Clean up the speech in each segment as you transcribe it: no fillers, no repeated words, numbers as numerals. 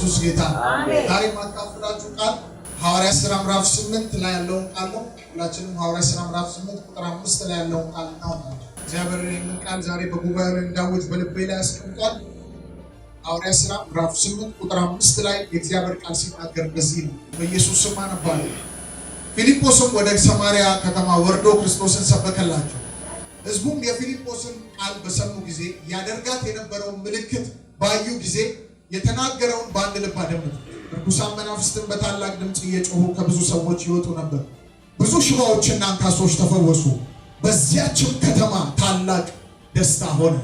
ኢየሱስ ጌታ ዛሬ ማካፈላችሁ ቃል ሐዋርያ ሥራ ምዕራፍ 8 ላይ ያለውን ቃል ነው። ሁላችንም ሐዋርያ ሥራ ምዕራፍ 8 ቁጥር 5 ላይ ያለውን ቃል ነው። እግዚአብሔር ይህንን ቃል ዛሬ በጉባኤው ላይ እንዳውጅ በልቤ ላይ አስቀምጧል። ሐዋርያ ሥራ ምዕራፍ 8 ቁጥር 5 ላይ የእግዚአብሔር ቃል ሲናገር እንደዚህ ነው። በኢየሱስ ስም አነባለሁ። ፊልጶስም ወደ ሰማርያ ከተማ ወርዶ ክርስቶስን ሰበከላቸው። ሕዝቡም የፊልጶስን ቃል በሰሙ ጊዜ ያደርጋት የነበረውን ምልክት ባዩ ጊዜ የተናገረውን በአንድ ልብ አደመጡ። ርኩሳን መናፍስትን በታላቅ ድምፅ እየጮሁ ከብዙ ሰዎች ይወጡ ነበር። ብዙ ሽባዎችና አንካሶች ተፈወሱ። በዚያችም ከተማ ታላቅ ደስታ ሆነ።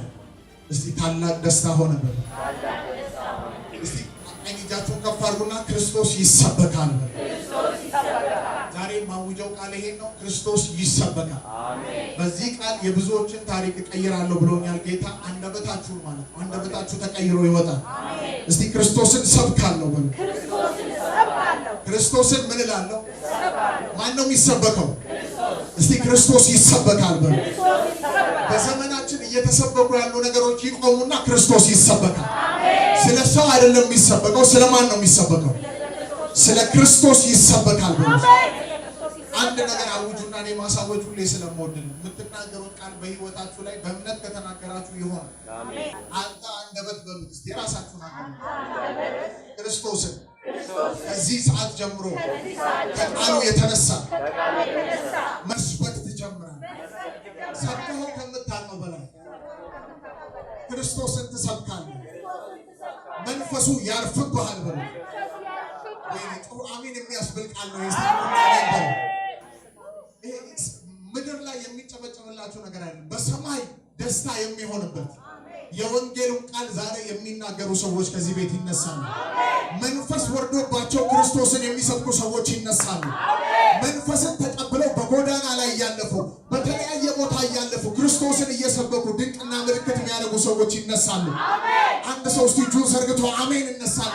እስቲ ታላቅ ደስታ ሆነ። እስቲ እጃችሁን ከፍ አድርጉና ክርስቶስ ይሰበካል። ዛሬ ማውጀው ቃል ይሄ ነው። ክርስቶስ ይሰበካል። በዚህ ቃል የብዙዎችን ታሪክ እቀይራለሁ ብሎኛል ጌታ። አንደበታችሁ ማለት ነው። አንደበታችሁ ተቀይሮ ይወጣል። እስቲ ክርስቶስን ሰብካለሁ በሉ። ክርስቶስን ምን እላለሁ? ማን ነው የሚሰበከው? እስቲ ክርስቶስ ይሰበካል በሉ። በዘመናችን እየተሰበኩ ያሉ ነገሮች ይቆሙና ክርስቶስ ይሰበካል። ስለ ሰው አይደለም የሚሰበከው። ስለማን ነው የሚሰበከው? ስለ ክርስቶስ ይሰበካል በሉ። አንድ ነገር አውጁና እኔ ማሳወጅ ሁሌ ስለምወድ ነው። የምትናገሩት ቃል በህይወታችሁ ላይ በእምነት ከተናገራችሁ ይሆናል። አንተ አንደበት በሉት እስቲ የራሳችሁን አንደበት ክርስቶስን ከዚህ ሰዓት ጀምሮ ከቃሉ የተነሳ መስበክ ትጀምራለህ። ሰብከው ከምታውቀው በላይ ክርስቶስን ትሰብካለህ። መንፈሱ ያርፍብሃል በሉ። ጥሩ አሜን የሚያስብል ቃል ነው። ምድር ላይ የሚጨበጨብላችሁ ነገር አይደለም። በሰማይ ደስታ የሚሆንበት የወንጌሉን ቃል ዛሬ የሚናገሩ ሰዎች ከዚህ ቤት ይነሳሉ። መንፈስ ወርዶባቸው ክርስቶስን የሚሰብኩ ሰዎች ይነሳሉ። መንፈስን ተቀብለው በጎዳና ላይ እያለፉ በተለያየ ቦታ እያለፉ ክርስቶስን እየሰበኩ ድንቅና ምልክት የሚያደርጉ ሰዎች ይነሳሉ። አንድ ሰው እስቲ እጁን ዘርግቶ አሜን እነሳሉ።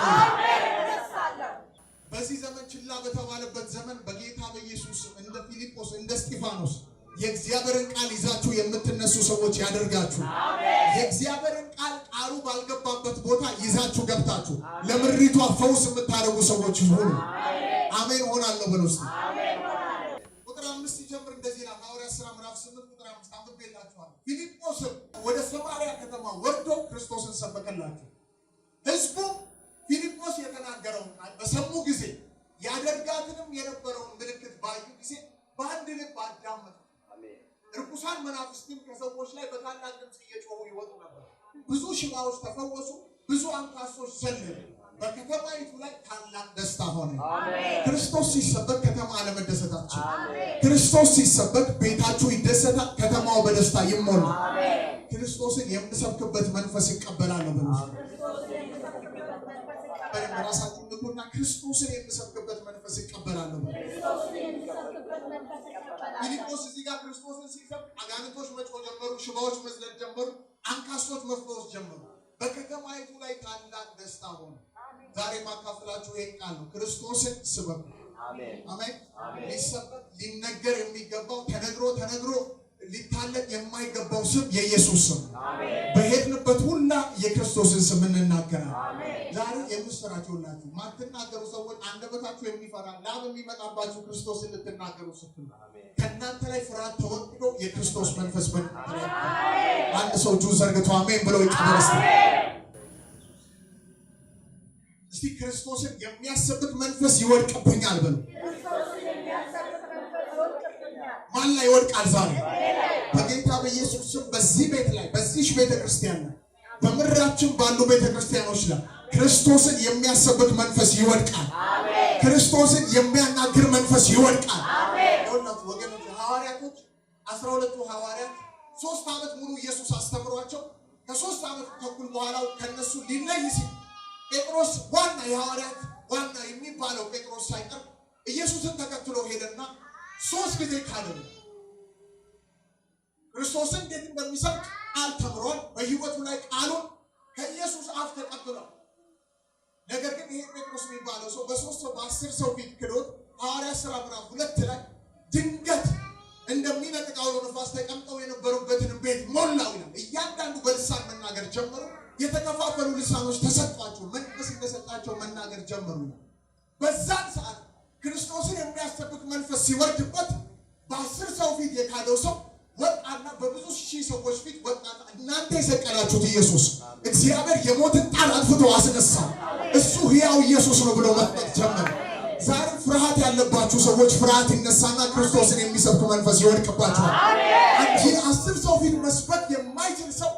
በዚህ ዘመን ችላ በተባለበት ዘመን በጌታ በኢየሱስ እንደ ፊልጶስ እንደ እስጢፋኖስ የእግዚአብሔርን ቃል ይዛችሁ የምትነሱ ሰዎች ያደርጋችሁ። የእግዚአብሔርን ቃል ቃሉ ባልገባበት ቦታ ይዛችሁ ገብታችሁ ለምድሪቷ ፈውስ የምታደርጉ ሰዎች ሁኑ። አሜን ሆናለሁ በሉ። ቁጥር 5 ሲጀምር እንደዚህ ነው። ሐዋርያ ሥራ ምዕራፍ 8 ቁጥር 5 አንብቤላችኋለሁ። ፊልጶስም ወደ ሰማርያ ከተማ ወርዶ ክርስቶስን ሰበከላቸው። ሕዝቡ ፊልጶስ የተናገረውን ቃል በሰሙ ጊዜ ያደርጋትንም የነበረውን ምልክት ባዩ ጊዜ በአንድ ልብ አዳመጡ። ርኩሳን መናፍስትን ከሰዎች ላይ በታላቅ ድምፅ እየጮሁ ይወጡ ነበር። ብዙ ሽባዎች ተፈወሱ። ብዙ አንካሶች ዘለሉ። በከተማይቱ ላይ ታላቅ ደስታ ሆነ። ክርስቶስ ሲሰበክ ከተማ አለመደሰታችን፣ ክርስቶስ ሲሰበክ ቤታችሁ ይደሰታል። ከተማው በደስታ ይሞላል። ክርስቶስን የምሰብክበት መንፈስ ይቀበላለሁ ብሎ ራሳችሁን ንቁና ክርስቶስን የምሰብክበት መንፈስ ይቀበላለሁ። ፊልጶስ እዚህ ጋር ክርስቶስን ሲሰብክ አጋንንቶች መጮህ ጀመሩ፣ ሽባዎች መዝለል ጀመሩ፣ አንካሶች መፈወስ ጀመሩ። በከተማይቱ ላይ ታላቅ ደስታ ሆነ። ዛሬ ማካፈላችሁ ይሄን ቃል ነው። ክርስቶስን ስበኩ። አሜን። ሊሰበክ ሊነገር የሚገባው ተነግሮ ሊታለቅ የማይገባው ስም የኢየሱስ ስም። በሄድንበት ሁላ የክርስቶስን ስም እንናገራለን። ዛሬ የምስራችሁላችሁ ማትናገሩ ሰዎች አንደበታችሁ የሚፈራ ላብ የሚመጣባችሁ ክርስቶስን ልትናገሩ ስትሉ ከእናንተ ላይ ፍርሃት ተወግዶ የክርስቶስ መንፈስ አንድ ሰው እጁን ዘርግቶ አሜን ብሎ ይቀበል። እስቲ ክርስቶስን የሚያሰብክ መንፈስ ይወድቅብኛል በሉ። ማን ላይ ይወድቃል ዛሬ? በጌታ በኢየሱስ ስም በዚህ ቤት ላይ በዚህ ቤተክርስቲያን ላይ በምድራችን ባሉ ቤተክርስቲያኖች ላይ ክርስቶስን የሚያሰብክ መንፈስ ይወድቃል። ክርስቶስን የሚያናግር መንፈስ ይወድቃል። ወገኖች ሐዋርያቶች 12ቱ ሐዋርያት 3 ዓመት ሙሉ ኢየሱስ አስተምሯቸው ከ3 ዓመት ተኩል በኋላ ከነሱ ሊለይ ሲል ጴጥሮስ የሐዋርያት ዋና የሚባለው ጴጥሮስ ሳይቀር ኢየሱስን ተከትሎ ሄደና 3 ጊዜ ካደረ ክርስቶስን እንዴት እንደሚሰብክ ቃል ተምሯል። በህይወቱ ላይ ቃሉን ከኢየሱስ አፍ ተቀብሏል። ነገር ግን ይሄ ጴጥሮስ የሚባለው ሰው በ10 ሰው ፊት ክዶት ሐዋርያ ሥራ ምዕራፍ 2 ላይ ድንገት እንደሚነጥቅ አውሎ ነፋስ ተቀምጠው የነበሩበትን ቤት ሞላው ይላል። እያንዳንዱ በልሳን መናገር ጀመሩ። የተከፋፈሉ ልሳኖች ተሰጧቸው። መንፈስ እንደሰጣቸው መናገር በዛን ሰዓት ክርስቶስን የሚያሰብክ መንፈስ ሲወርድበት በ10 ሰው ፊት የካደው ሰው ወጣና በብዙ ሺህ ሰዎች ፊት ወጣና እናንተ የሰቀላችሁት ኢየሱስ እግዚአብሔር የሞትን ጣር አጥፍቶ አስነሳ፣ እሱ ሕያው ኢየሱስ ነው ብሎ መስበክ ጀመረ። ዛሬ ፍርሃት ያለባችሁ ሰዎች ፍርሃት ይነሳና ክርስቶስን የሚሰብክ መንፈስ ይወድቅባችኋል። አንቺ 10 ሰው ፊት መስበክ የማይችል ሰው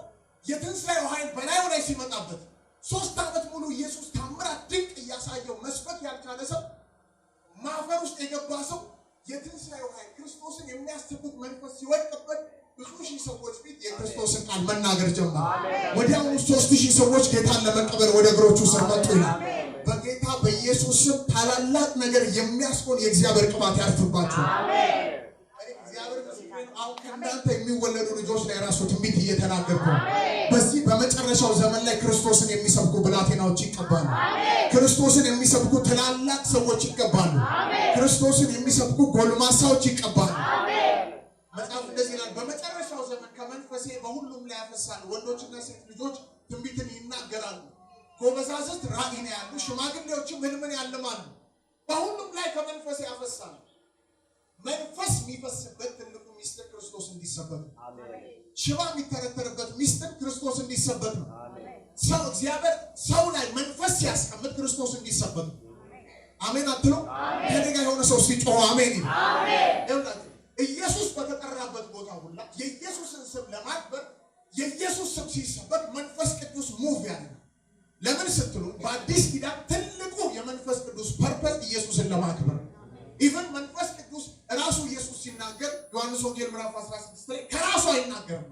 የትንሣኤው ኃይል በላዩ ላይ ሲመጣበት 3 ዓመት ሙሉ ኢየሱስ ታምራት ድንቅ እያሳየው መስበክ ያልቻለ ሰው ማፈር ውስጥ የገባ ሰው የትንሣኤው ኃይል ክርስቶስን የሚያስብክ መንፈስ ሲወድቅበት ብዙ ሺህ ሰዎች ፊት የክርስቶስን ቃል መናገር ጀመረ። ወዲያውኑ 3000 ሰዎች ጌታን ለመቀበል ወደ እግሮቹ ስር መጡ ይላል። በጌታ በኢየሱስ ስም ታላላቅ ነገር የሚያስቆን የእግዚአብሔር ቅባት ያርፍባችሁ። አሜን። እግዚአብሔር አሁን ከእናንተ የሚወለዱ ልጆች ላይ ራሱ ትንቢት እየተናገርኩ ነው። በዚህ በመጨረሻው ዘመን ላይ ክርስቶስን የሚሰብኩ ብላቴናዎች ይቀባሉ። ክርስቶስን የሚሰብኩ ትላላቅ ሰዎች ይቀባሉ። ክርስቶስን የሚሰብኩ ጎልማሳዎች ይቀባሉ። መጽሐፍ እንደዚህ ይላል፣ በመጨረሻው ዘመን ከመንፈሴ በሁሉም ላይ ያፈሳለሁ። ወንዶችና ሴት ልጆች ትንቢትን ይናገራሉ፣ ጎበዛዝት ራእይን ያያሉ፣ ሽማግሌዎችም ሕልምን ያልማሉ። በሁሉም ላይ ከመንፈሴ ያፈሳለሁ። መንፈስ የሚፈስበት ትልቁ ሚስጥር ክርስቶስ እንዲሰበክ ነው። ሽባ የሚተረተርበት ሚስጥር ክርስቶስ እንዲሰበክ ነው። ሰው እግዚአብሔር ሰው ላይ መንፈስ ሲያስቀምጥ ክርስቶስ እንዲሰበክ ነው። አሜን አትሉ? ከኔ ጋር የሆነ ሰው ሲጮህ አሜን ይላል። ኢየሱስ በተጠራበት ቦታ ሁላ የኢየሱስን ስም ለማክበር የኢየሱስ ስም ሲሰበክ መንፈስ ቅዱስ ሙቭ ያደርጋል። ለምን ስትሉ በአዲስ ኪዳን ትልቁ የመንፈስ ቅዱስ ፐርፐስ ኢየሱስን ለማክበር ኢቨን መንፈስ ቅዱስ ራሱ ኢየሱስ ሲናገር ዮሐንስ ወንጌል ምዕራፍ 16 ላይ ከራሱ አይናገርም።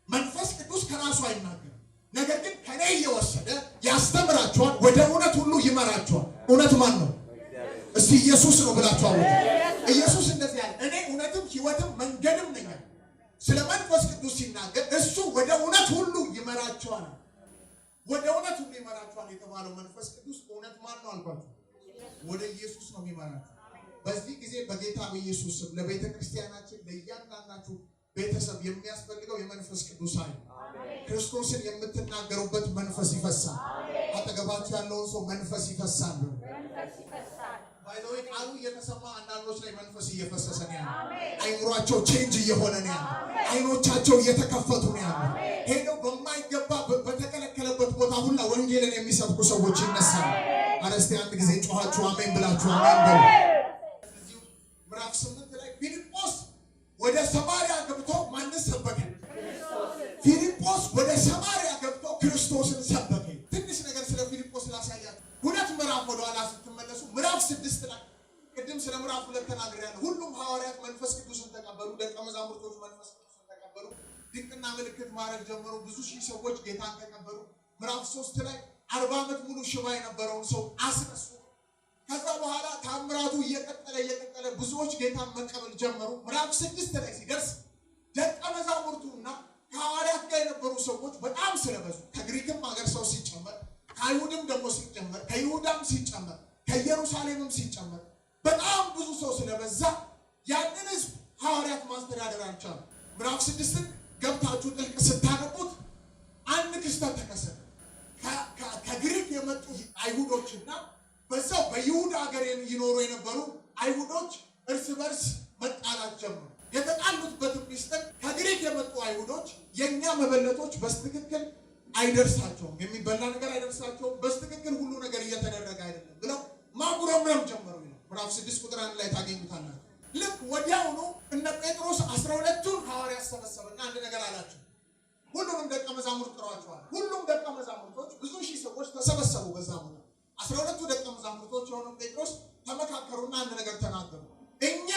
መንፈስ ቅዱስ ከራሱ አይናገርም፣ ነገር ግን ከኔ እየወሰደ ያስተምራቸዋል፣ ወደ እውነት ሁሉ ይመራቸዋል። እውነት ማን ነው? እስቲ ኢየሱስ ነው ብላችኋል። ኢየሱስ እንደዚህ ያለ እኔ እውነትም ሕይወትም መንገድም ነኝ። ስለ መንፈስ ቅዱስ ሲናገር እሱ ወደ እውነት ሁሉ ይመራቸዋል። ወደ እውነት ሁሉ ይመራቸዋል የተባለው መንፈስ ቅዱስ እውነት ማን ነው አልኳችሁ? ወደ ኢየሱስ ነው የሚመራቸው። በዚህ ጊዜ በጌታ በኢየሱስ ስም ለቤተ ክርስቲያናችን ለእያንዳንዳችሁ ቤተሰብ የሚያስፈልገው የመንፈስ ቅዱስ ኃይል፣ ክርስቶስን የምትናገሩበት መንፈስ ይፈሳል። አጠገባችሁ ያለውን ሰው መንፈስ ይፈሳል። ባይዘው ቃሉ እየተሰማ አንዳንዶች ላይ መንፈስ እየፈሰሰ ነው ያለው። አይምሯቸው ቼንጅ እየሆነ ነው ያለው። አይኖቻቸው እየተከፈቱ ነው ያለው። ሄደው በማይገባ በተከለከለበት ቦታ ሁላ ወንጌልን የሚሰብኩ ሰዎች ይነሳሉ። አረስቲ አንድ ጊዜ ጮኻችሁ አሜን ብላችሁ አሜን በሉ። ምዕራፍ 8 ላይ ፊልጶስ ወደ ሰማርያ ገብቶ ማንን ሰበከ? ፊልጶስ ወደ ሰማርያ ገብቶ ክርስቶስን ሰበከ። ትንሽ ነገር ስለ ፊልጶስ ላሳያችሁ። 2 ምዕራፍ ወደ ኋላ ስትመለሱ ምዕራፍ 6 ላይ ቅድም ስለ ምዕራፍ 2 ተናግሬያለሁ። ሁሉም ሐዋርያት መንፈስ ቅዱስን ተቀበሉ፣ ደቀ መዛሙርቶች መንፈስ ቅዱስን ተቀበሉ፣ ድንቅና ምልክት ማድረግ ጀመሩ፣ ብዙ ሺህ ሰዎች ጌታን ተቀበሉ። ምዕራፍ 3 ላይ 40 ዓመት ሙሉ ሽባ የነበረውን ሰው አስነሱ። ከዛ በኋላ ታምራቱ እየቀጠለ ብዙዎች ጌታን መቀበል ጀመሩ። ምዕራፍ 6 ላይ ሲደርስ ደቀ መዛሙርቱና ከሐዋርያት ጋር የነበሩ ሰዎች በጣም ስለበዙ ከግሪክም ሀገር ሰው ሲጨመር፣ ከአይሁድም ደግሞ ሲጨመር፣ ከይሁዳም ሲጨመር፣ ከኢየሩሳሌምም ሲጨመር በጣም ብዙ ሰው ስለበዛ ያንን ሕዝብ ሐዋርያት ማስተዳደር አልቻሉ። ምዕራፍ 6 ገብታችሁ ጥልቅ ስታነቡት አንድ ክስተት ተከሰተ። ከግሪክ የመጡ አይሁዶችና በዛው በይሁዳ ሀገር ይኖሩ የነበሩ አይሁዶች እርስ በርስ መጣላት ጀመሩ። የተጣሉበት ሚስጥር ከግሪክ የመጡ አይሁዶች የኛ መበለቶች በስትክክል አይደርሳቸውም፣ የሚበላ ነገር አይደርሳቸውም፣ በስትክክል ሁሉ ነገር እየተደረገ አይደለም ብለው ማጉረምረም ጀመሩ። ምዕራፍ 6 ቁጥር 1 ላይ ታገኙታላችሁ። ልክ ወዲያውኑ እነ ጴጥሮስ 12ቱን ሐዋርያት ሰበሰበና አንድ ነገር አላቸው። ሁሉንም ደቀ መዛሙርት ጥሯቸዋል። ሁሉም ደቀ መዛሙርቶች ብዙ ሺህ ሰዎች ተሰበሰቡ በዛ ቦታ። 12ቱ ደቀ መዛሙርቶች የሆኑ ጴጥሮስ ተመካከሩና አንድ ነገር ተናገሩ። እኛ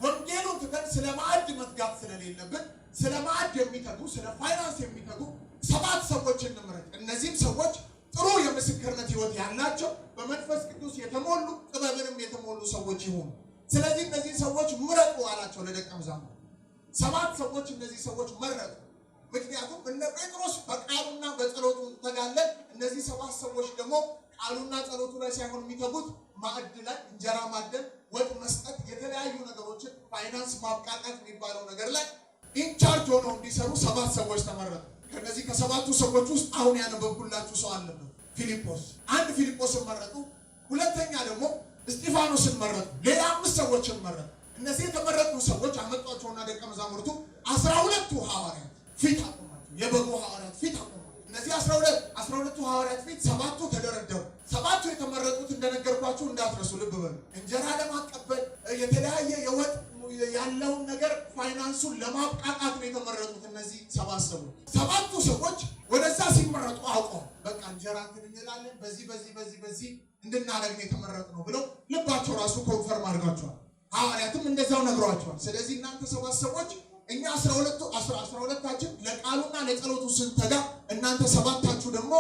ወንጌሉን ትተን ስለ ማዕድ መትጋት ስለሌለብን ስለ ማዕድ የሚተጉ ስለ ፋይናንስ የሚተጉ 7 ሰዎች እንምረጥ። እነዚህም ሰዎች ጥሩ የምስክርነት ሕይወት ያላቸው በመንፈስ ቅዱስ የተሞሉ ጥበብንም የተሞሉ ሰዎች ይሆኑ። ስለዚህ እነዚህ ሰዎች ምረጡ አላቸው ለደቀ መዛሙርት። 7 ሰዎች እነዚህ ሰዎች መረጡ። ምክንያቱም እነ ጴጥሮስ በቃሉና በጸሎቱ ተጋለን። እነዚህ 7 ሰዎች ደግሞ ቃሉና ጸሎቱ ላይ ሳይሆን የሚተጉት ማዕድ ላይ እንጀራ ማደን፣ ወጥ መስጠት፣ የተለያዩ ነገሮችን ፋይናንስ ማብቃቃት የሚባለው ነገር ላይ ኢንቻርጅ ሆነው እንዲሰሩ 7 ሰዎች ተመረጡ። ከነዚህ ከ7ቱ ሰዎች ውስጥ አሁን ያነበብኩላችሁ ሰው አለበት ፊልጶስ። አንድ ፊልጶስን መረጡ። ሁለተኛ ደግሞ እስጢፋኖስን መረጡ። ሌላ 5 ሰዎችን መረጡ። እነዚህ የተመረጡ ሰዎች አመጧቸውና ደቀ መዛሙርቱ 12ቱ ሐዋርያት ፊት አቆሟቸው። የበጉ ሐዋርያት ፊት አቆሟቸው። እነዚህ 12ቱ ሐዋርያት ፊት 7ቱ ተደረደሩ። 7ቱ የተመረጡት እንደነገርኳችሁ እንዳትረሱ ልብ በሉ። እንጀራ ለማቀበል የተለያየ የወጥ ያለውን ነገር ፋይናንሱን ለማብቃቃት ነው የተመረጡት። እነዚህ 7 ሰዎች 7ቱ ሰዎች ወደዛ ሲመረጡ አውቀው በቃ እንጀራ እንላለን በዚህ እንድናደርግ ነው የተመረጥነው ብለው ልባቸው ራሱ ኮንፈርም አድርጋቸዋል። ሐዋርያትም እንደዛው ነግሯቸዋል። ስለዚህ እናንተ 7 ሰዎች እኛ 12ታችን ለቃሉና ለጸሎቱ ስንተጋ እናንተ 7ታችሁ ደግሞ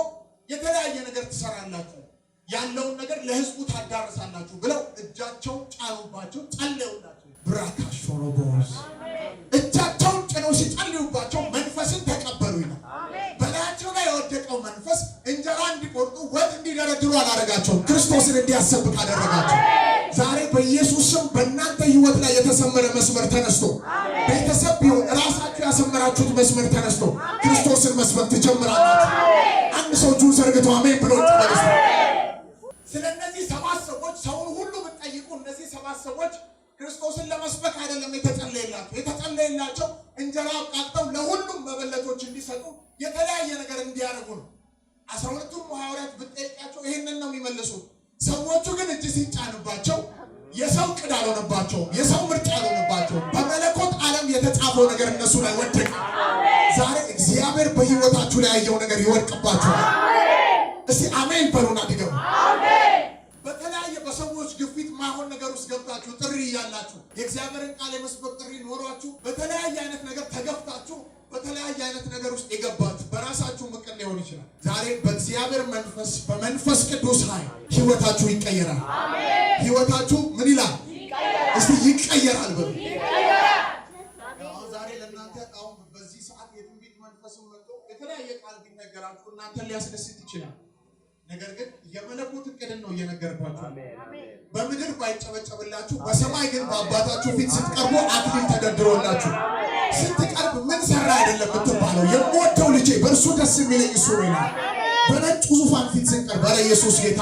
የተለያየ ነገር ትሰራላችሁ፣ ያለውን ነገር ለህዝቡ ታዳርሳላችሁ ብለው እጃቸውን ጫኑባቸው፣ ጸለዩላቸው። ብራካሽ ሆኖቦስ እጃቸውን ጭነው ሲጸልዩባቸው መንፈስን ተቀበሉ ይላል። በላያቸው ላይ የወደቀው መንፈስ እንጀራ እንዲቆርጡ ወጥ እንዲደረድሩ አላደረጋቸውም። ክርስቶስን እንዲያሰብክ አደረጋቸው። ዛሬ በኢየሱስ ስም በእናንተ ህይወት ላይ የተሰመረ መስመር ተነስቶ ቤተሰብ ቢሆን ራሳችሁ ያሰመራችሁት መስመር ተነስቶ ክርስቶስን መስበክ ትጀምራላችሁ። አንድ ሰው እጁን ዘርግቶ አሜን ብሎ ይቀበል። ስለነዚህ 7 ሰዎች ሰውን ሁሉ ብትጠይቁ እነዚህ 7 ሰዎች ክርስቶስን ለመስበክ አይደለም የተጸለየላቸው እንጀራ አብቃቅተው ለሁሉም መበለቶች እንዲሰጡ የተለያየ ነገር እንዲያደርጉ ነው። 12ቱም ሐዋርያት ብትጠይቃቸው ይሄንን ነው የሚመልሱት። ሰዎቹ ግን እጅ ሲጫንባቸው የሰው ቅድ አልሆነባቸውም፣ የሰው ምርጫ አልሆነባቸውም። በመለኮት ዓለም የተጻፈው ነገር እነሱ ላይ ወደቀ። ዛሬ እግዚአብሔር በህይወታችሁ ላይ ያየው ነገር ይወድቅባችኋል። እስቲ አሜን በሉና ድገሙ። በተለያየ በሰዎች ግፊት ማይሆን ነገር ውስጥ ገብታችሁ ጥሪ እያላችሁ የእግዚአብሔርን ቃል የመስበክ ጥሪ ኖሯችሁ በተለያየ አይነት ነገር ተገፍታችሁ በተለያየ አይነት ነገር ውስጥ የገባችሁ በራሳችሁ ምክር ሊሆን ይችላል። ዛሬ በእግዚአብሔር መንፈስ በመንፈስ ቅዱስ ኃይል ህይወታችሁ ይቀየራል። ህይወታችሁ ምን ይላል? እስቲ ይቀየራል በሉ። ዛሬ ለእናንተ አሁን በዚህ ሰዓት የትንቢት መንፈስም መጥቶ የተለያየ ቃል ቢነገራችሁ እናንተን ሊያስደስት ይችላል። ነገር ግን የመለኮት እቅድን ነው እየነገርኳችሁ። በምድር ባይጨበጨብላችሁ በሰማይ ግን በአባታችሁ ፊት ስትቀርቡ አክሊል ተደርድሮላችሁ ስትቀርብ ምን ሰራ አይደለም የምትባለው የምወደው ልጄ በእርሱ ደስ የሚለኝ እሱ ነው ይላል። በነጩ ዙፋን ፊት ስንቀርብ ኧረ ኢየሱስ ጌታ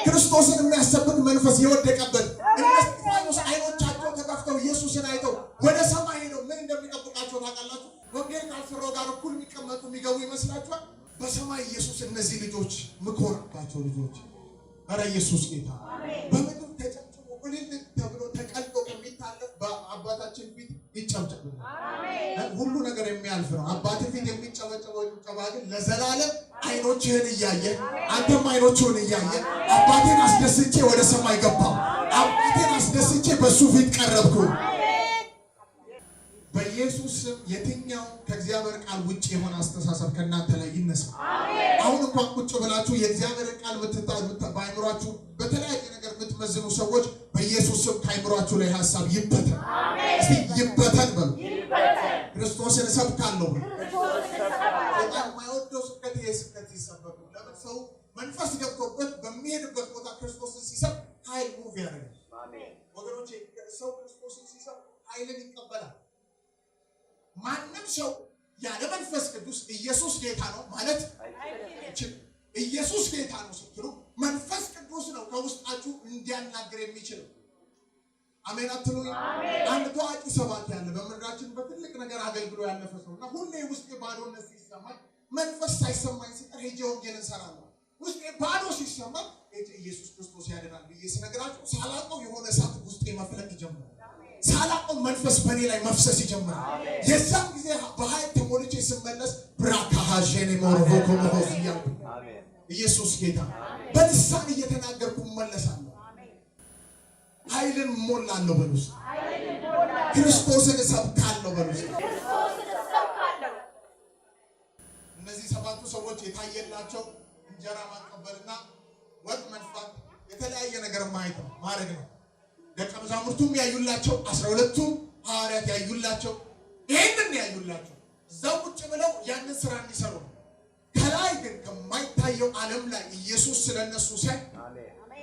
ክርስቶስን የሚያሰብክ መንፈስ የወደቀበት እነዚህ አይኖቻቸው ተከፍተው ኢየሱስን አይተው ወደ ሰማይ ሄደው ምን እንደሚጠብቃቸው ታውቃላችሁ? ወንጌል ካልሰራው ጋር እኩል የሚቀመጡ የሚገቡ ይመስላችኋል? በሰማይ ኢየሱስ እነዚህ ልጆች ምኮራባቸው ልጆች ኧረ ኢየሱስ ጌታ በምድር ተጨብጭቦ እልል ተብሎ ተቀልጦ የሚታለፍ በአባታችን ፊት ይጨብጨባል። ሁሉ ነገር የሚያልፍ ነው። አባት ፊት የሚጨበጨበው ጭብጨባ ግን ለዘላለም አይኖችህን እያየ አንተም አይኖችህን እያየ አባቴን አስደስቼ ወደ ሰማይ ገባሁ፣ አባቴን አስደስቼ በሱ ፊት ቀረብኩ። በኢየሱስ ስም የትኛው ከእግዚአብሔር ቃል ውጭ የሆነ አስተሳሰብ ከእናንተ ላይ ይነሳ። አሁን እንኳን ቁጭ ብላችሁ የእግዚአብሔር ቃል ባይምሯችሁ በተለያየ ነገር የምትመዝኑ ሰዎች በኢየሱስ ስም ከአይምሯችሁ ላይ ሐሳብ ይበተን። እስቲ ይበተን በሉ። ክርስቶስን እሰብካለሁ በሉ። በጣም የማይወደው ስብከት ይሄ ስብከት ይሰበክ። ለምን ሰው መንፈስ ገብቶበት በሚሄድበት ቦታ ክርስቶስን ሲሰብክ ኃይል ሙቭ ያደርጋል። ወገኖቼ ሰው ክርስቶስን ሲሰብክ ኃይልን ይቀበላል። ማንም ሰው ያለ መንፈስ ቅዱስ ኢየሱስ ጌታ ነው ማለት አይችልም። ኢየሱስ ጌታ ነው ስትሉ መንፈስ ቅዱስ ነው ከውስጣችሁ እንዲያናግር የሚችለው። አሜን አትሉኝ? አንድ ታዋቂ ሰባኪ ያለ በምድራችን በትልቅ ነገር አገልግሎ ያለፈ ሰውና ሁሌ ውስጤ ባዶነት ሲሰማኝ መንፈስ ሳይሰማኝ ሲቀር ሄጄ ወንጌልን እሰራለሁ። ውስጤ ባዶ ሲሰማኝ ኢየሱስ ክርስቶስ ያድናል ብዬ ስነግራችሁ ሳላውቀው የሆነ እሳት ውስጤ መፍለቅ ይጀምራል። ሳላውቀው መንፈስ በእኔ ላይ መፍሰስ ይጀምራል። የዛን ጊዜ በኃይል ተሞልቼ ስመለስ ብራካሃዤኔ ሞሮቮ ኮሞሆዝ እያልኩ ኢየሱስ ጌታ በልሳን እየተናገርኩ እመለሳለሁ። ኃይልን ሞላለሁ በሉስ። ክርስቶስን እሰብካለሁ በሉስ። እነዚህ 7ቱ ሰዎች የታየላቸው እንጀራ ማቀበልና ወጥ መንፋት የተለያየ ነገር ማየት ነው ማድረግ ነው። ደቀ መዛሙርቱም ያዩላቸው 12ቱም ሐዋርያት ያዩላቸው ይሄንን ያዩላቸው እዛው ቁጭ ብለው ያንን ስራ እንዲሰሩ ነው። ከላይ ግን ከማይታየው ዓለም ላይ ኢየሱስ ስለነሱ ሲያይ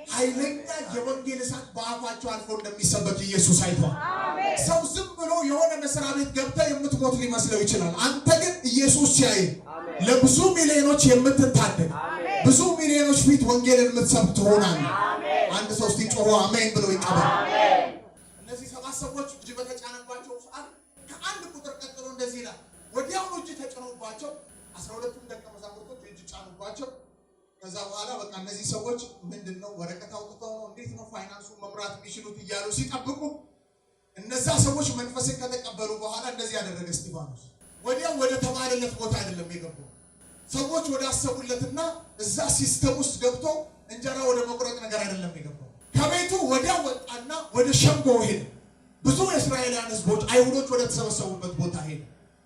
ኃይለኛ የወንጌል እሳት በአፋቸው አልፎ እንደሚሰበክ ኢየሱስ አይቷል። ሰው ዝም ብሎ የሆነ መስሪያ ቤት ገብተህ የምትሞት ሊመስለው ይችላል። አንተ ግን ኢየሱስ ሲያይ ለብዙ ሚሊዮኖች የምትታደግ ብዙ ሚሊዮኖች ፊት ወንጌልን የምትሰብክ ትሆናለህ። አንድ ሰው እስቲ ጮሆ አሜን ብሎ ይቀበል። አሜን። እነዚህ ሰባት ሰዎች እጅ በተጫነባቸው ሰዓት ከአንድ ቁጥር ቀጥሎ እንደዚህ ይላል፣ ወዲያውኑ እጅ ተጭኖባቸው 12ቱም ደቀ መዛሙርቶች እጅ ጫኑባቸው። ከዛ በኋላ በቃ እነዚህ ሰዎች ምንድነው ወረቀት አውጥተው ነው እንዴት ነው ፋይናንሱን መምራት የሚችሉት እያሉ ሲጠብቁ እነዛ ሰዎች መንፈስን ከተቀበሉ በኋላ እንደዚህ ያደረገ እስጢፋኖስ ወዲያው ወደ ተባለለት ቦታ አይደለም የገባው። ሰዎች ወደ አሰቡለትና እዛ ሲስተም ውስጥ ገብቶ እንጀራ ወደ መቁረጥ ነገር አይደለም የገባው። ከቤቱ ወዲያው ወጣና ወደ ሸንጎ ሄደ። ብዙ የእስራኤላውያን ሕዝቦች አይሁዶች ወደ ተሰበሰቡበት ቦታ ሄደ።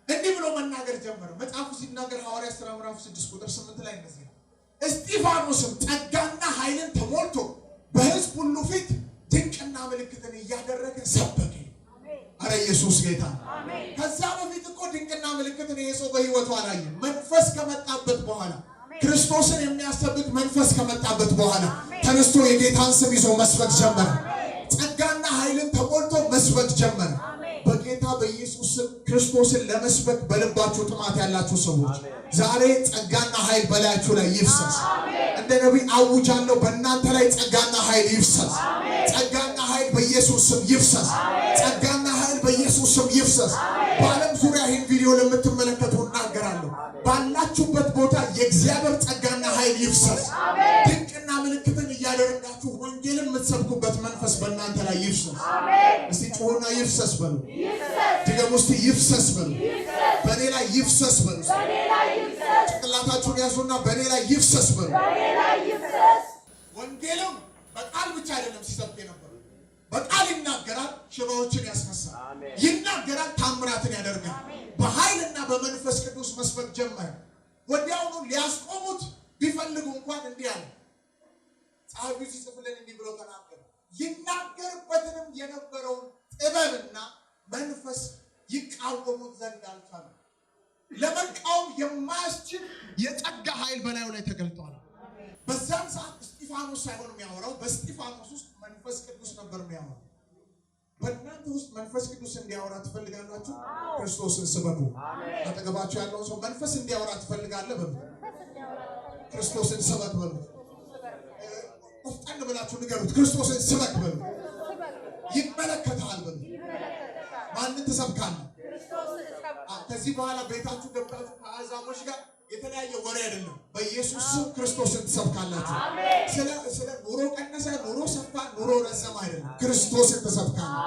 እንዲህ ብሎ መናገር ጀመረ። መጽሐፉ ሲናገር ሐዋርያት ሥራ ምዕራፍ 6 ቁጥር 8 ላይ እንደዚህ ነው፣ እስጢፋኖስም ጸጋና ኃይልን ተሞልቶ በሕዝብ ሁሉ ፊት ድንቅና ምልክትን እያደረገ ሰበከ። አረ ኢየሱስ ጌታ። ከዛ በፊት እኮ ድንቅና ምልክትን ይሄ ሰው በህይወቱ አላየም። መንፈስ ከመጣበት በኋላ ክርስቶስን የሚያሰብክ መንፈስ ከመጣበት በኋላ ተነስቶ የጌታን ስም ይዞ መስበክ ጀመረ። ጸጋና ኃይልን ተሞልቶ መስበክ ጀመረ። በጌታ በኢየሱስ ስም ክርስቶስን ለመስበክ በልባችሁ ጥማት ያላችሁ ሰዎች ዛሬ ጸጋና ኃይል በላያችሁ ላይ ይፍሰስ። እንደ ነቢይ አውጃለሁ፣ በእናንተ ላይ ጸጋና ኃይል ይፍሰስ። ጸጋና ኃይል በኢየሱስ ስም ይፍሰስ። ጸጋና ኃይል በኢየሱስ ስም ይፍሰስ። በዓለም ዙሪያ ይህን ቪዲዮ ለምትመለከቱ እናገራለሁ፣ ባላችሁበት ቦታ የእግዚአብሔር ጸጋና ኃይል ይፍሰስ። ድንቅና ምልክትን እያደረጋችሁ ወንጌልን የምትሰብኩበት መንፈስ በእናንተ ላይ ይፍሰስ። እስቲ ጮሆና ይፍሰስ በሉ። ድገሙ እስቲ ይፍሰስ በሉ። በኔ ላይ ይፍሰስ በሉ። ጭንቅላታችሁን ያዙና በኔ ላይ ይፍሰስ በሉ። ወንጌልም በቃል ብቻ አይደለም ሲሰብክ የነበረው፣ በቃል ይናገራል፣ ሽባዎችን ያስነሳል፣ ይናገራል፣ ታምራትን ያደርጋል። በኃይልና በመንፈስ ቅዱስ መስበክ ጀመረ። ወዲያውኑ ሊያስቆሙት ቢፈልጉ እንኳን እንዲህ አለ። ጸሐፊው ሲጽፍልን እንዲህ ብሎ ተናገረ፣ ይናገርበትንም የነበረውን ጥበብና መንፈስ ይቃወሙት ዘንድ አልቻሉም። ለመቃወም የማያስችል የጸጋ ኃይል በላዩ ላይ ተገልጧል። በዛን ሰዓት እስጢፋኖስ ሳይሆን የሚያወራው፣ በእስጢፋኖስ ውስጥ መንፈስ ቅዱስ ነበር የሚያወራው። በእናንተ ውስጥ መንፈስ ቅዱስ እንዲያወራ ትፈልጋላችሁ? ክርስቶስን ስበኩ። አጠገባችሁ ያለውን ሰው መንፈስ እንዲያወራ ትፈልጋለህ በሉ። ክርስቶስን ስበክ በሉ። ቆፍጠን ብላችሁ ንገሩት፣ ክርስቶስን ስበክ በሉ። ይመለከታል በሉ። ማንን ትሰብካለህ? ከዚህ በኋላ ቤታችሁ ገብታችሁ ከአሕዛቦች ጋር የተለያየ ወሬ አይደለም። በኢየሱስ ስም ክርስቶስን ትሰብካላችሁ። ስለ ኑሮ ቀነሰ፣ ኑሮ ሰፋ፣ ኑሮ ረዘመ አይደለም። ክርስቶስን ትሰብካለህ።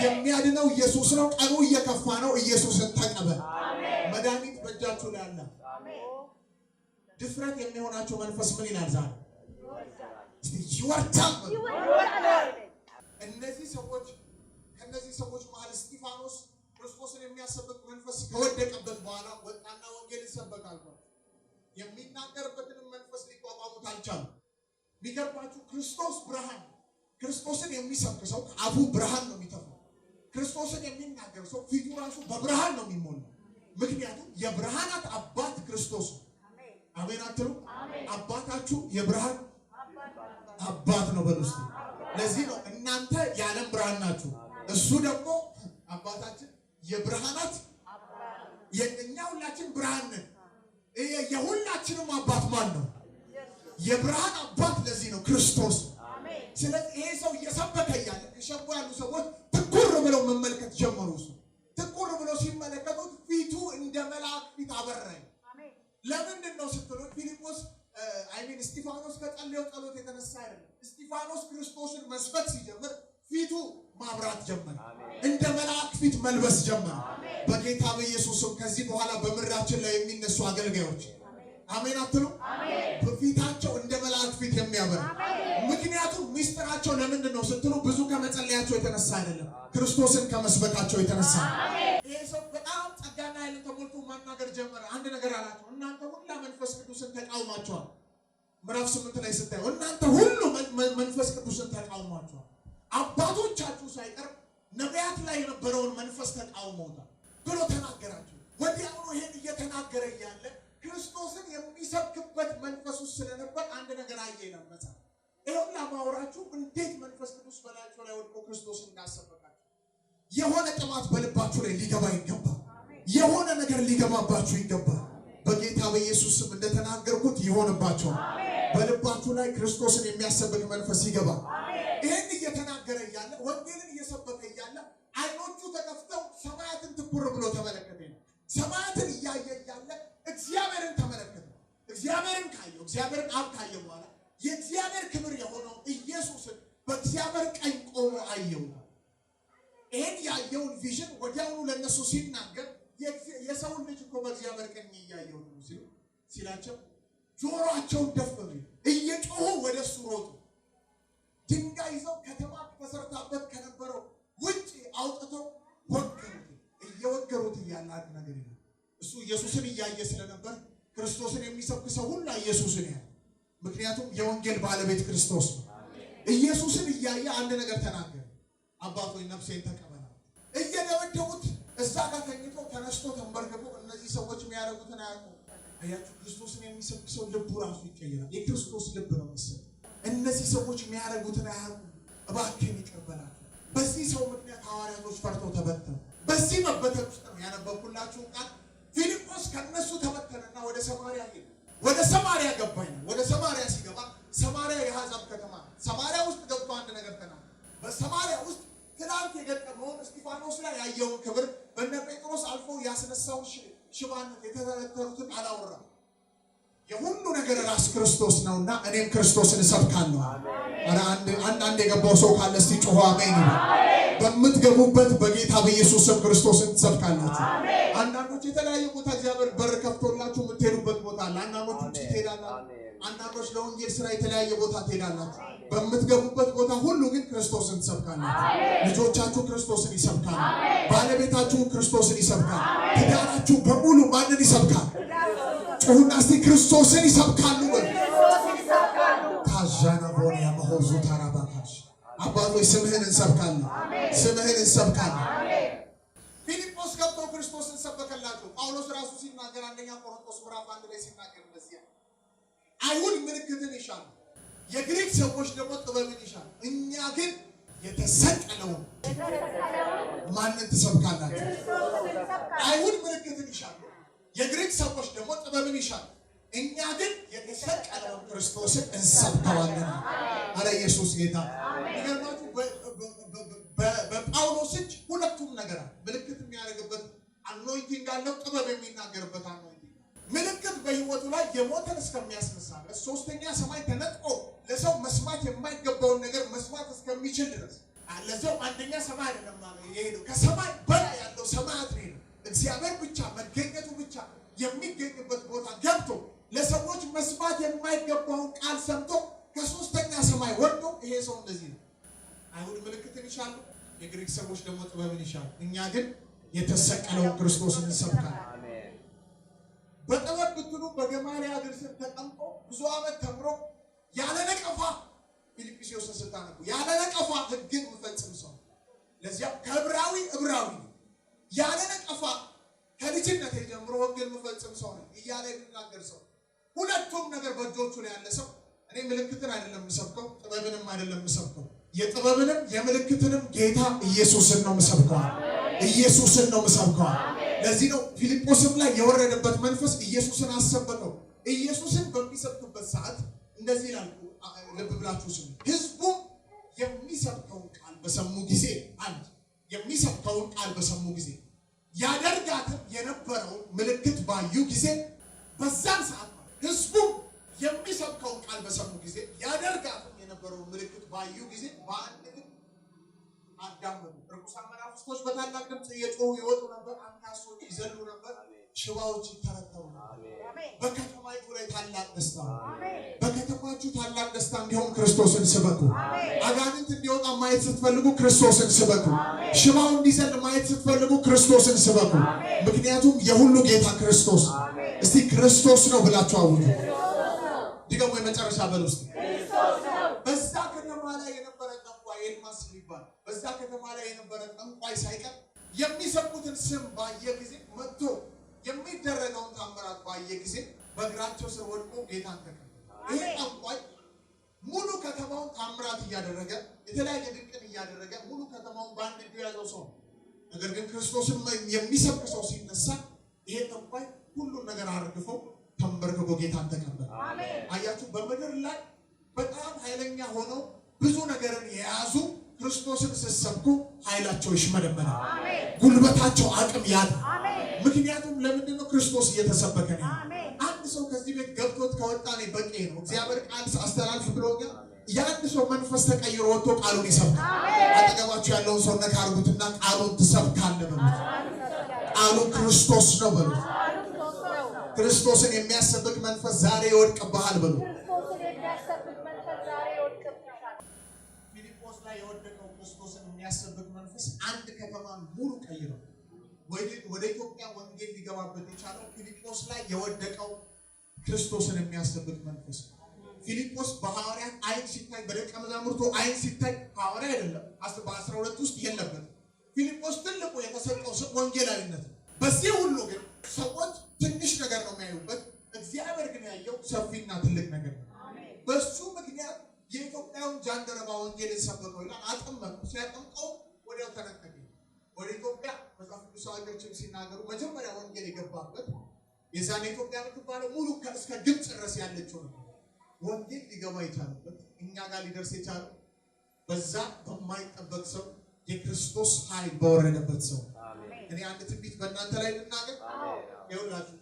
የሚያድነው ኢየሱስ ነው። ቀኑ እየከፋ ነው። ኢየሱስን ተቀበል። መድኃኒት በእጃችሁ ላይ አለ። ድፍረት የሚሆናቸው መንፈስ ምን ይላል ዛሬ? ይወርዳል። ከእነዚህ ሰዎች መሀል እስጢፋኖስ ክርስቶስን የሚያሰብክ መንፈስ ከወደቀበት በኋላ ወጣና ወንጌል ይሰበካል። የሚናገርበትን መንፈስ ሊቋቋሙት አልቻሉም። የሚገርማችሁ ክርስቶስ ብርሃን፣ ክርስቶስን የሚሰብክ ሰው አፉ ብርሃን ነው የሚተፋው። ክርስቶስን የሚናገር ሰው ፊቱ ራሱ በብርሃን ነው የሚሞላው። ምክንያቱም የብርሃናት አባት ክርስቶስ ነው። አሜን አትሉ? አባታችሁ የብርሃን አባት ነው በሉ እስቲ። ለዚህ ነው እናንተ የዓለም ብርሃን ናችሁ፣ እሱ ደግሞ አባታችን የብርሃናት የኛ ሁላችን ብርሃን ነን። የሁላችንም አባት ማን ነው? የብርሃን አባት። ለዚህ ነው ክርስቶስ። ስለዚህ ይሄ ሰው እየሰበከ እያለ ከሸንጎ ያሉ ሰዎች ትኩር ብለው መመልከት ጀመሩ። እሱ ትኩር ብለው ሲመለከቱት ፊቱ እንደ መልአክ ፊት አበራኝ። ለምንድን ነው ስትሉ ፊልጶስ እስጢፋኖስ ከጸለየው ጸሎት የተነሳ አይደለም። እስጢፋኖስ ክርስቶስን መስበክ ሲጀምር ፊቱ ማብራት ጀመረ፣ እንደ መልአክ ፊት መልበስ ጀመረ። በጌታ በኢየሱስም ከዚህ በኋላ በምድራችን ላይ የሚነሱ አገልጋዮች አሜን አትሉ? በፊታቸው እንደ መልአክ ፊት የሚያበራ። ምክንያቱም ሚስጥራቸው ለምንድን ነው ስትሉ ብዙ ከመጸለያቸው የተነሳ አይደለም፣ ክርስቶስን ከመስበካቸው የተነሳ። ይሄ ሰው በጣም ጸጋና ኃይልን ተሞልቶ ማናገር ጀመረ። አንድ ነገር አላቸው፣ እናንተ ሁላ መንፈስ ቅዱስን ተቃውማችኋል። ምዕራፍ 8 ላይ ስታዩ እናንተ ሁሉ መንፈስ ቅዱስን ተቃውማችኋል። አባቶቻችሁ ሳይቀር ነቢያት ላይ የነበረውን መንፈስ ተቃውመውታል ብሎ ተናገራቸው። ወዲያውኑ ይሄን እየተናገረ እያለ ክርስቶስን የሚሰብክበት መንፈስ ውስጥ ስለነበር አንድ ነገር አየ ይላል። ይሄን ለማውራችሁ እንዴት መንፈስ ቅዱስ በላያችሁ ላይ ወድቆ ክርስቶስን እንዳሰበካችሁ የሆነ ጥማት በልባችሁ ላይ ሊገባ ይገባል። የሆነ ነገር ሊገባባችሁ ይገባል። በጌታ በኢየሱስ ስም እንደተናገርኩት ይሆንባችኋል። በልባችሁ ላይ ክርስቶስን የሚያሰብክ መንፈስ ይገባል። እየተናገረ እያለ ወንጌልን እየሰበከ እያለ አይኖቹ ተከፍተው ሰማያትን ትኩር ብሎ ተመለከተ። ሰማያትን እያየ እያለ እግዚአብሔርን ተመለከተ። እግዚአብሔርን ካየው እግዚአብሔርን አብ ካየው በኋላ የእግዚአብሔር ክብር የሆነው ኢየሱስን በእግዚአብሔር ቀኝ ቆሞ አየው። ይሄን ያየውን ቪዥን ወዲያውኑ ለነሱ ሲናገር የሰውን ልጅ እኮ በእግዚአብሔር ቀኝ እያየው ነው ሲላቸው ጆሮአቸውን ደፈኑ፣ እየጮሁ ወደሱ ሮጡ። ድንጋይ ይዘው ከተማ ተሰርታበት ከነበረው ውጪ አውጥተው ወገሩት። እየወገሩት እያለ አንድ ነገር ይላል። እሱ ኢየሱስን እያየ ስለነበር ክርስቶስን የሚሰብክ ሰው ሁሉ ኢየሱስን ያለ፣ ምክንያቱም የወንጌል ባለቤት ክርስቶስ ነው። ኢየሱስን እያየ አንድ ነገር ተናገረ። አባቶች ነፍሴን ተቀበላ። እየደበደቡት እዛ ጋር ተኝቶ ተነስቶ ተንበርክኮ እነዚህ ሰዎች የሚያደርጉትን አያውቁም። አያችሁ፣ ክርስቶስን የሚሰብክ ሰው ልቡ ራሱ ይቀየራል። የክርስቶስ ልብ ነው መሰለኝ። እነዚህ ሰዎች የሚያደርጉትን አያውቁም፣ እባክህን ይቀበላል። በዚህ ሰው ምክንያት ሐዋርያቶች ፈርተው ተበተኑ። በዚህ መበተን ውስጥ ነው ያነበብኩላችሁ ቃል። ፊልጶስ ከነሱ ተበተነና ወደ ሰማርያ ሄደ። ወደ ሰማርያ ገባኝ። ወደ ሰማርያ ሲገባ ሰማርያ የአሕዛብ ከተማ ነው። ሰማርያ ውስጥ ገብቶ አንድ ነገር ተናገረ። በሰማርያ ውስጥ ትናንት የገጠመውን እስጢፋኖስ ላይ ያየውን ክብር በእነ ጴጥሮስ አልፎ ያስነሳውን ሽባነት የተተረተሩትን አላወራም። የሁሉ ነገር ራስ ክርስቶስ ነውና እኔም ክርስቶስን እሰብካለሁ። አንድ የገባው ሰው ካለ እስቲ ጮሆ አሜን ይበል። በምትገቡበት በጌታ በኢየሱስ ስም ክርስቶስን ትሰብካላችሁ። አንዳንዶች የተለያየ ቦታ እግዚአብሔር በር ከፍቶላችሁ የምትሄዱበት ቦታ አለ። አንዳንዶች ውጭ ትሄዳላችሁ፣ አንዳንዶች ለወንጌል ስራ የተለያየ ቦታ ትሄዳላችሁ። በምትገቡበት ቦታ ሁሉ ግን ክርስቶስን ትሰብካላችሁ። ልጆቻችሁ ክርስቶስን ይሰብካሉ። ባለቤታችሁ ክርስቶስን ይሰብካል። ትዳራችሁ በሙሉ ማንን ይሰብካል? ጩሁና እስቲ ክርስቶስን ይሰብካሉ። ታዛና ቦሪያ መሆዙ ታራባካሽ አባቶች ስምህን እንሰብካለን፣ ስምህን እንሰብካለን። ፊልጶስ ገብቶ ክርስቶስን ሰበከላቸው። ጳውሎስ ራሱ ሲናገር አንደኛ ቆሮንቶስ ምዕራፍ 1 ላይ ሲናገር እንደዚህ አይሁድ ምልክትን ይሻሉ፣ የግሪክ ሰዎች ደግሞ ጥበብን ይሻሉ። እኛ ግን የተሰቀለውን ማንን ትሰብካላችሁ? አይሁድ ምልክትን ይሻሉ፣ የግሪክ ሰዎች ደግሞ ጥበብን ይሻሉ። እኛ ግን የተሰቀለውን ክርስቶስን እንሰብከዋለን። አረ ኢየሱስ ጌታ። ይገርማችሁ በጳውሎስ እጅ ሁለቱም ነገር አለ። ምልክት የሚያደርግበት አኖይንቲንግ አለው፣ ጥበብ የሚናገርበት አኖይንቲንግ። ምልክት በህይወቱ ላይ የሞተን እስከሚያስነሳ ድረስ ሶስተኛ ሰማይ ተነጥቆ ለሰው መስማት የማይገባውን ነገር መስማት እስከሚችል ድረስ ለሰው አንደኛ ሰማይ አይደለም ማለት የሄደው ከሰማይ በላይ ያለው ሰማያት ነው። እግዚአብሔር ብቻ መገኘቱ ብቻ የሚገኝበት ቦታ ገብቶ ለሰዎች መስማት የማይገባውን ቃል ሰምቶ ከሶስተኛ ሰማይ ወርዶ ይሄ ሰው እንደዚህ ነው። አይሁድ ምልክትን ይሻሉ፣ የግሪክ ሰዎች ደግሞ ጥበብን ይሻሉ። እኛ ግን የተሰቀለውን ክርስቶስን እንሰብካለን። በጥበብ ብትሉ በገማልያል እግር ስር ተቀምጦ ብዙ ዓመት ተምሮ ያለ ነቀፋ ፊልጵስዩስን ስታነቡ ያለ ነቀፋ ሕግን የሚፈጽም ሰው ለዚያም ከዕብራዊ ዕብራዊ ያለ ነቀፋ ከልጅነት ጀምሮ ሕግን የሚፈጽም ሰው ነው እያለ የሚናገር ሰው ሁለቱም ነገር በእጆቹ ላይ ያለ ሰው እኔ ምልክትን አይደለም የምሰብከው፣ ጥበብንም አይደለም የምሰብከው፣ የጥበብንም የምልክትንም ጌታ ኢየሱስን ነው የምሰብከው። ኢየሱስን ነው የምሰብከው። ለዚህ ነው ፊልጶስም ላይ የወረደበት መንፈስ ኢየሱስን አሰበከው። ኢየሱስን በሚሰብክበት ሰዓት እንደዚህ ይላል፣ ልብ ብላችሁ ስሙ። ህዝቡ የሚሰብከውን ቃል በሰሙ ጊዜ አንድ የሚሰብከውን ቃል በሰሙ ጊዜ ያደርጋትም የነበረውን ምልክት ባዩ ጊዜ በዛን ሰዓት ህዝቡ የሚሰብከውን ቃል በሰሙ ጊዜ ያደርጋትም የነበረውን ምልክት ባዩ ጊዜ በአንድ ግን አዳመጡ። ርኩሳን መናፍስቶች በታላቅ ድምፅ እየጮሁ ይወጡ ነበር፣ አንካሶች ይዘሉ ነበር፣ ሽባዎች ይተረተሩ ነበር። በከተማይቱ ላይ ታላቅ ደስታ፣ በከተማችሁ ታላቅ ደስታ እንዲሆን ክርስቶስን ስበኩ። አጋንንት እንዲወጣ ማየት ስትፈልጉ ክርስቶስን ስበኩ። ሽባው እንዲዘል ማየት ስትፈልጉ ክርስቶስን ስበኩ። ምክንያቱም የሁሉ ጌታ ክርስቶስ። እስቲ ክርስቶስ ነው ብላችሁ አውጁ። ድገሙ። የመጨረሻ በል ውስጥ በዛ ከተማ ላይ የነበረ ጠንቋይ ኤልማስ የሚባል በዛ ከተማ ላይ የነበረ ጠንቋይ ሳይቀር የሚሰብኩትን ስም ባየ ጊዜ መጥቶ የሚደረገውን ታምራት ባየ ጊዜ በእግራቸው ስር ወድቆ ጌታን ተቀበለ። ይሄ ጠንቋይ ሙሉ ከተማውን ታምራት እያደረገ የተለያየ ድንቅን እያደረገ ሙሉ ከተማውን በአንድ እጁ ያዘው ሰው። ነገር ግን ክርስቶስን የሚሰብክ ሰው ሲነሳ ይሄ ጠንቋይ ሁሉን ነገር አርግፎ ተንበርክኮ ጌታን ተቀበለ። አያችሁ፣ በምድር ላይ በጣም ኃይለኛ ሆነው ብዙ ነገርን የያዙ ክርስቶስን ስትሰብኩ ኃይላቸው ይሽመደመዳል፣ ጉልበታቸው አቅም ያጣል። ምክንያቱም ለምንድነው ክርስቶስ እየተሰበከ ነው? አንድ ሰው ከዚህ ቤት ገብቶት ከወጣ ነው በቂ ነው። እግዚአብሔር ቃል አስተላልፍ ብሎኛል። የአንድ ሰው መንፈስ ተቀይሮ ወጥቶ ቃሉን ይሰብካል። አጠገባችሁ ያለውን ሰው ነካ አድርጉትና ቃሉን ትሰብካለህ በሉት። ቃሉ ክርስቶስ ነው በሉት። ክርስቶስን የሚያሰብክ መንፈስ ዛሬ ይወድቅብሃል በሉት። ፊልጶስ ላይ የወደቀው ክርስቶስን የሚያሰብክ መንፈስ አንድ ከተማን ሙሉ ቀይረው ወደ ኢትዮጵያ ወንጌል ሊገባበት የቻለው ፊልጶስ ላይ የወደቀው ክርስቶስን የሚያሰብክ መንፈስ። ፊልጶስ በሐዋርያት አይን ሲታይ፣ በደቀ መዛሙርቱ አይን ሲታይ ሐዋርያ አይደለም፣ በ12 ውስጥ የለበትም። ፊልጶስ ትልቁ የተሰጠው ስም ወንጌላዊነት ነው። በዚህ ሁሉ ግን ሰዎች ትንሽ ነገር ነው የሚያዩበት፣ እግዚአብሔር ግን ያየው ሰፊና ትልቅ ነገር ነው። በሱ ምክንያት የኢትዮጵያውን ጃንደረባ ወንጌልን ሰበከው ይላል። አጠመቀው። ሲያጠምቀው ወዲያው ተነጠቀ። ወደ ኢትዮጵያ መጽሐፍ ቅዱስ አዋቂዎችም ሲናገሩ መጀመሪያ ወንጌል የገባበት የዛኔ ኢትዮጵያ የምትባለው ሙሉ እስከ ግብፅ ድረስ ያለችው ነው። ወንጌል ሊገባ የቻለበት እኛ ጋር ሊደርስ የቻለው በዛ በማይጠበቅ ሰው የክርስቶስ ኃይል በወረደበት ሰው። እኔ አንድ ትንቢት በእናንተ ላይ ልናገር። ይኸውላችሁ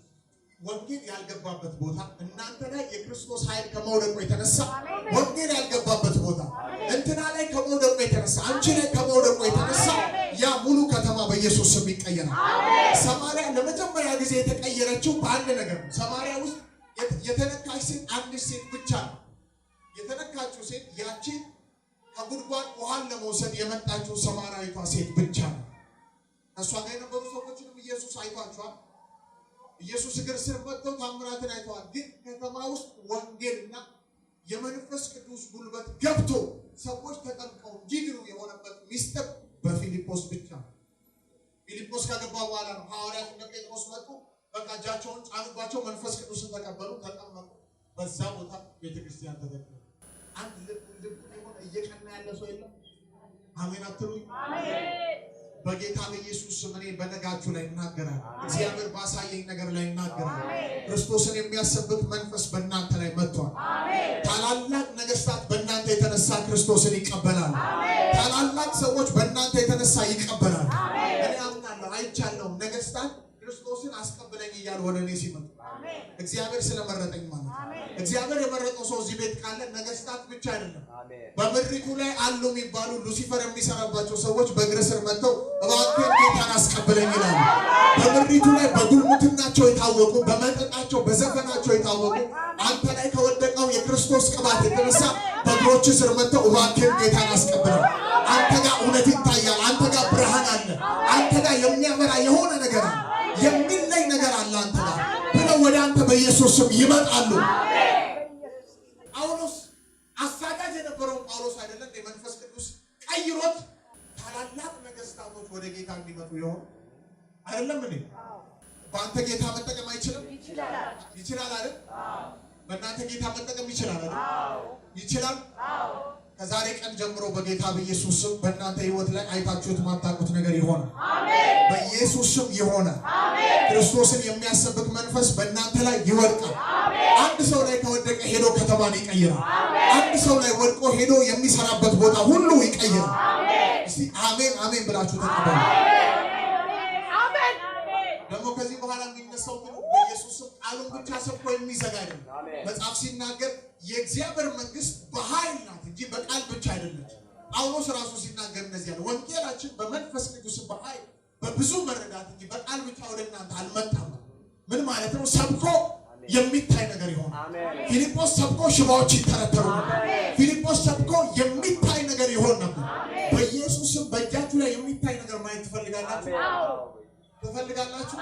ወንጌል ያልገባበት ቦታ እናንተ ላይ የክርስቶስ ኃይል ከመውደቁ የተነሳ ወንጌል ያልገባበት ቦታ እንትና ላይ ከመውደቁ የተነሳ አንቺ ላይ ከመውደቁ የተነሳ ያ ሙሉ ከተማ በኢየሱስ ስም ይቀየራል። ሰማርያ ለመጀመሪያ ጊዜ የተቀየረችው በአንድ ነገር ነው። ሰማርያ ውስጥ የተነካች ሴት አንድ ሴት ብቻ ነው። የተነካችው ሴት ያቺ ከጉድጓድ ውሃን ለመውሰድ የመጣችው ሰማርያዊቷ ሴት ብቻ ነው። እሷ ጋር የነበሩ ሰዎችንም ኢየሱስ አይቷቸዋል። ኢየሱስ እግር ስር መጥተው ታምራትን አይተዋል። ግን ከተማ ውስጥ ወንጌልና የመንፈስ ቅዱስ ጉልበት ገብቶ ሰዎች ተጠምቀው እንዲድኑ የሆነበት ሚስጥር በፊልጶስ ብቻ ነው። ፊልጶስ ከገባ በኋላ ነው ሐዋርያት እነ ጴጥሮስ መጡ። በቃ እጃቸውን ጫኑባቸው፣ መንፈስ ቅዱስን ተቀበሉ፣ ተጠመቁ። በዛ ቦታ ቤተክርስቲያን ተተከለ። አንድ ልብ የሆነ እየቀና ያለ ሰው የለም? አሜን አትሉኝ? በጌታ በኢየሱስ ስም እኔ በነጋችሁ ላይ እናገራለሁ። እግዚአብሔር ባሳየኝ ነገር ላይ እናገራለሁ። ክርስቶስን የሚያሰብክ መንፈስ በእናንተ ላይ መጥቷል። ታላላቅ ነገስታት በእናንተ የተነሳ ክርስቶስን ይቀበላሉ። ታላላቅ ሰዎች በእናንተ የተነሳ ይቀበላሉ። እኔ አምናለሁ፣ አይቻለሁ። ነገስታት ክርስቶስን አስቀብለኝ እያሉ ወደ እኔ ሲመጡ እግዚአብሔር ስለመረጠኝ ማለት ነው። እግዚአብሔር የመረጠው ሰው እዚህ ቤት ካለ ነገስታት ብቻ አይደለም፣ በምድሪቱ ላይ አሉ የሚባሉ ሉሲፈር የሚሰራባቸው ሰዎች በእግር ስር መጥተው እባክህ ጌታን አስቀብለኝ ይላሉ። በምድሪቱ ላይ በጉልሙትናቸው የታወቁ፣ በመጠጣቸው በዘፈናቸው የታወቁ አንተ ላይ ከወደቀው የክርስቶስ ቅባት የተነሳ በእግሮች ስር መጥተው እባክህ ጌታን አስቀብለኝ፣ አንተ ጋር እውነት ይታያል፣ አንተ ጋር ብርሃን አለ፣ አንተ ጋር የሚያበራ የሆነ ነገር አለ፣ የሚለይ ነገር አለ አንተ ጋር ብለው ወደ አንተ በኢየሱስ ስም ይመጣሉ። ጳውሎስ አሳዳጅ የነበረው ጳውሎስ አይደለም መንፈስ ቅዱስ ቀይሮት ታላላቅ ነገስታቶች ወደ ጌታ እንዲመጡ ይሆን አይደለም እንዴ? በአንተ ጌታ መጠቀም አይችልም? ይችላል አይደል? በእናንተ ጌታ መጠቀም ይችላል አይደል? ይችላል። ከዛሬ ቀን ጀምሮ በጌታ በኢየሱስ ስም በእናንተ ህይወት ላይ አይታችሁት ማታውቁት ነገር ይሆናል። በኢየሱስ ስም ይሆናል። ክርስቶስን የሚያሰብክ መንፈስ በእናንተ ላይ ይወድቃል። አንድ ሰው ላይ ከወደቀ ሄዶ ከተማን ይቀይራል። አንድ ሰው ላይ ወድቆ ሄዶ የሚሰራበት ቦታ ሁሉ ይቀይራል። እስቲ አሜን አሜን ብላችሁ ተቀበሉ። ደግሞ ከዚህ በኋላ የሚነሳው ግን በኢየሱስ ስም ቃሉን ብቻ ሰብኮ የሚዘጋ አይደለም። መጽሐፍ ሲናገር የእግዚአብሔር መንግስት በኃይል ናት እንጂ በቃል ብቻ አይደለች። ጳውሎስ ራሱ ሲናገር እንደዚህ ያለ ወንጌላችን በመንፈስ ቅዱስ በኃይል በብዙ መረዳት እንጂ በቃል ብቻ ወደ እናንተ አልመጣም። ምን ማለት ነው? ሰብኮ የሚታይ ነገር ይሆናል። ፊልጶስ ሰብኮ ሽባዎች ይተረተሩ ነበር። ፊልጶስ ሰብኮ የሚታይ ነገር ይሆን ነበር። በኢየሱስ ስም በእጃችሁ ላይ የሚታይ ነገር ማየት ትፈልጋላችሁ? ትፈልጋላችሁ?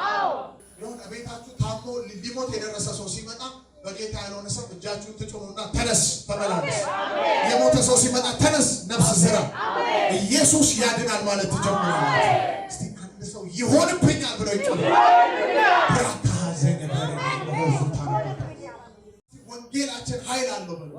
የሆነ ቤታችሁ ታሞ ሊሞት የደረሰ ሰው ሲመጣ በጌታ ያልሆነ ሰው እጃችሁን ትጭኑና ተነስ ተመላለስ። የሞተ ሰው ሲመጣ ተነስ ነፍስ ዝራ፣ ኢየሱስ ያድናል ማለት ትጀምራላችሁ። እስቲ አንድ ሰው ይሆንብኛል ብሎ ይጮህ። ወንጌላችን ኃይል አለው ብሎ